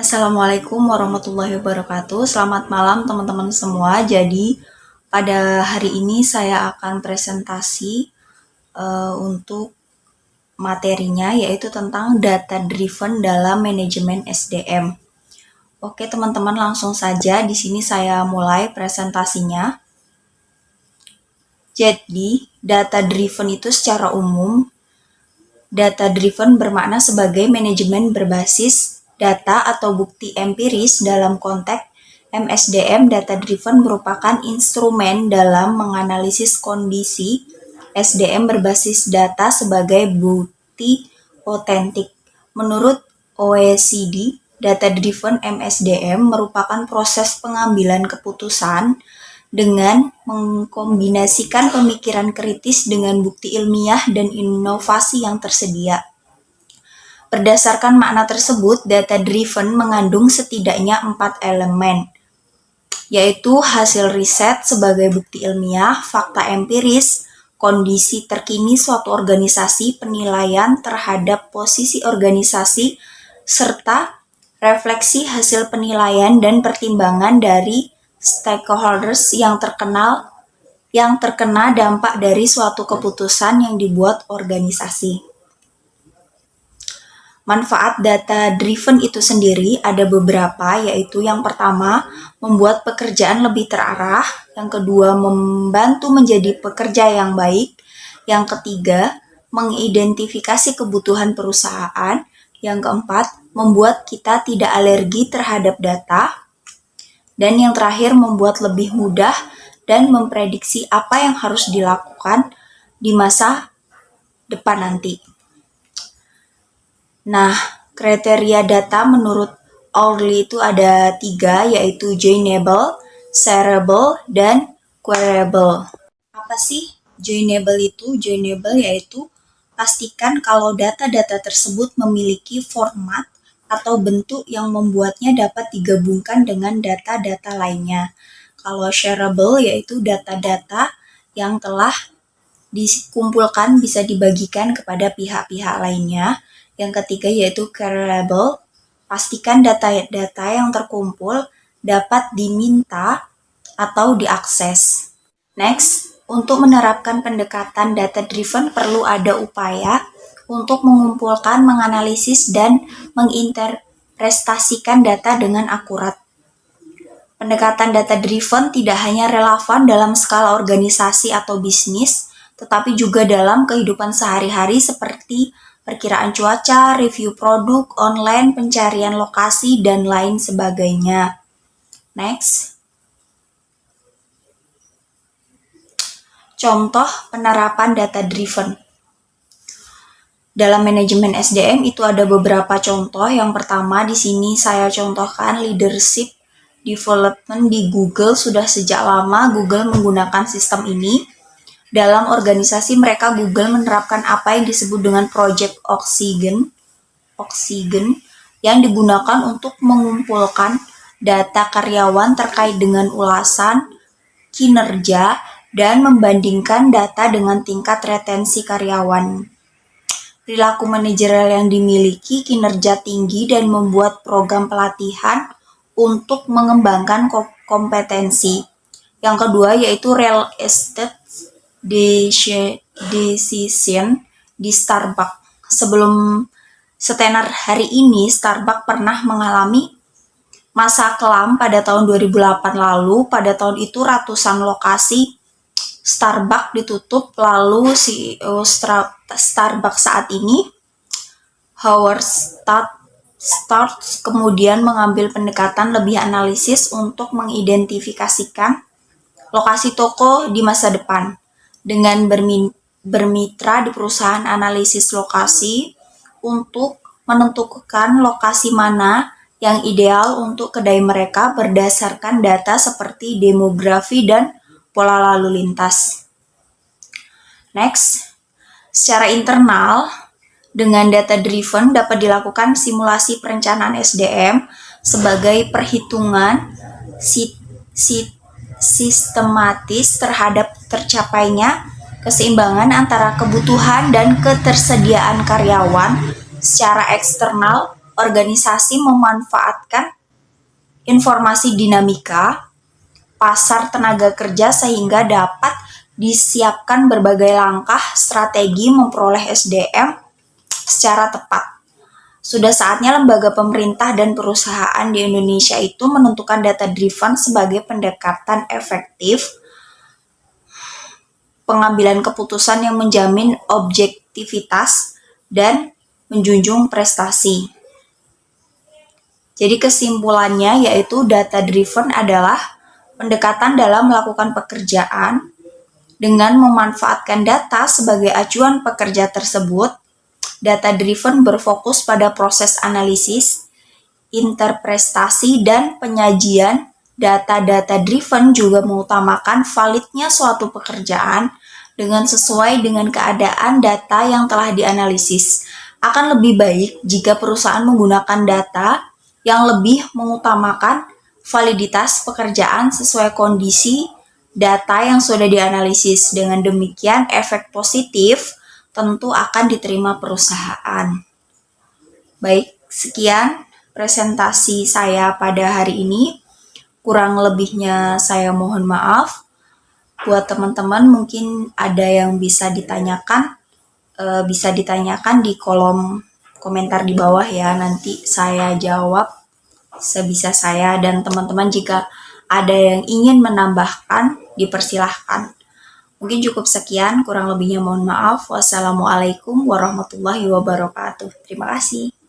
Assalamualaikum warahmatullahi wabarakatuh. Selamat malam teman-teman semua. Jadi pada hari ini saya akan presentasi untuk materinya yaitu tentang data driven dalam manajemen SDM. Oke teman-teman, langsung saja di sini saya mulai presentasinya. Jadi data driven itu secara umum, data driven bermakna sebagai manajemen berbasis data atau bukti empiris. Dalam konteks MSDM, data driven merupakan instrumen dalam menganalisis kondisi SDM berbasis data sebagai bukti otentik. Menurut OECD, data driven MSDM merupakan proses pengambilan keputusan dengan mengkombinasikan pemikiran kritis dengan bukti ilmiah dan inovasi yang tersedia. Berdasarkan makna tersebut, data-driven mengandung setidaknya 4 elemen, yaitu hasil riset sebagai bukti ilmiah, fakta empiris, kondisi terkini suatu organisasi, penilaian terhadap posisi organisasi, serta refleksi hasil penilaian dan pertimbangan dari stakeholders yang terkena dampak dari suatu keputusan yang dibuat organisasi. Manfaat data driven itu sendiri ada beberapa, yaitu yang pertama, membuat pekerjaan lebih terarah, yang kedua, membantu menjadi pekerja yang baik, yang ketiga, mengidentifikasi kebutuhan perusahaan, yang keempat, membuat kita tidak alergi terhadap data, dan yang terakhir, membuat lebih mudah dan memprediksi apa yang harus dilakukan di masa depan nanti. Nah, kriteria data menurut Orly itu ada 3, yaitu joinable, shareable, dan queryable. Apa sih joinable itu? Joinable yaitu pastikan kalau data-data tersebut memiliki format atau bentuk yang membuatnya dapat digabungkan dengan data-data lainnya. Kalau shareable yaitu data-data yang telah dikumpulkan bisa dibagikan kepada pihak-pihak lainnya. Yang ketiga yaitu queryable, pastikan data-data yang terkumpul dapat diminta atau diakses. Next, untuk menerapkan pendekatan data-driven perlu ada upaya untuk mengumpulkan, menganalisis, dan menginterpretasikan data dengan akurat. Pendekatan data-driven tidak hanya relevan dalam skala organisasi atau bisnis, tetapi juga dalam kehidupan sehari-hari seperti perkiraan cuaca, review produk, online, pencarian lokasi, dan lain sebagainya. Next. Contoh penerapan data-driven. Dalam manajemen SDM itu ada beberapa contoh. Yang pertama di sini saya contohkan leadership development di Google. Sudah sejak lama Google menggunakan sistem ini. Dalam organisasi mereka, Google menerapkan apa yang disebut dengan Project Oxygen yang digunakan untuk mengumpulkan data karyawan terkait dengan ulasan, kinerja, dan membandingkan data dengan tingkat retensi karyawan. Perilaku manajerial yang dimiliki, kinerja tinggi, dan membuat program pelatihan untuk mengembangkan kompetensi. Yang kedua yaitu real estate decision di Starbucks. Sebelum setenar hari ini, Starbucks pernah mengalami masa kelam pada tahun 2008 lalu. Pada tahun itu ratusan lokasi Starbucks ditutup. Lalu CEO Starbucks saat ini, Howard Schultz, kemudian mengambil pendekatan lebih analisis untuk mengidentifikasikan lokasi toko di masa depan dengan bermitra di perusahaan analisis lokasi untuk menentukan lokasi mana yang ideal untuk kedai mereka berdasarkan data seperti demografi dan pola lalu lintas. Next, secara internal, dengan data driven dapat dilakukan simulasi perencanaan SDM sebagai perhitungan sistematis terhadap tercapainya keseimbangan antara kebutuhan dan ketersediaan karyawan secara eksternal, organisasi memanfaatkan informasi dinamika pasar tenaga kerja sehingga dapat disiapkan berbagai langkah strategi memperoleh SDM secara tepat. Sudah saatnya lembaga pemerintah dan perusahaan di Indonesia itu menentukan data driven sebagai pendekatan efektif pengambilan keputusan yang menjamin objektivitas dan menjunjung prestasi. Jadi kesimpulannya yaitu data driven adalah pendekatan dalam melakukan pekerjaan dengan memanfaatkan data sebagai acuan pekerja tersebut. Data driven berfokus pada proses analisis, interpretasi, dan penyajian. Data-data driven juga mengutamakan validnya suatu pekerjaan dengan sesuai dengan keadaan data yang telah dianalisis. Akan lebih baik jika perusahaan menggunakan data yang lebih mengutamakan validitas pekerjaan sesuai kondisi data yang sudah dianalisis. Dengan demikian, efek positif tentu akan diterima perusahaan. Baik, sekian presentasi saya pada hari ini. Kurang lebihnya saya mohon maaf. Buat teman-teman mungkin ada yang bisa ditanyakan di kolom komentar di bawah ya. Nanti saya jawab sebisa saya, dan teman-teman jika ada yang ingin menambahkan dipersilahkan. Mungkin cukup sekian, kurang lebihnya mohon maaf. Wassalamualaikum warahmatullahi wabarakatuh. Terima kasih.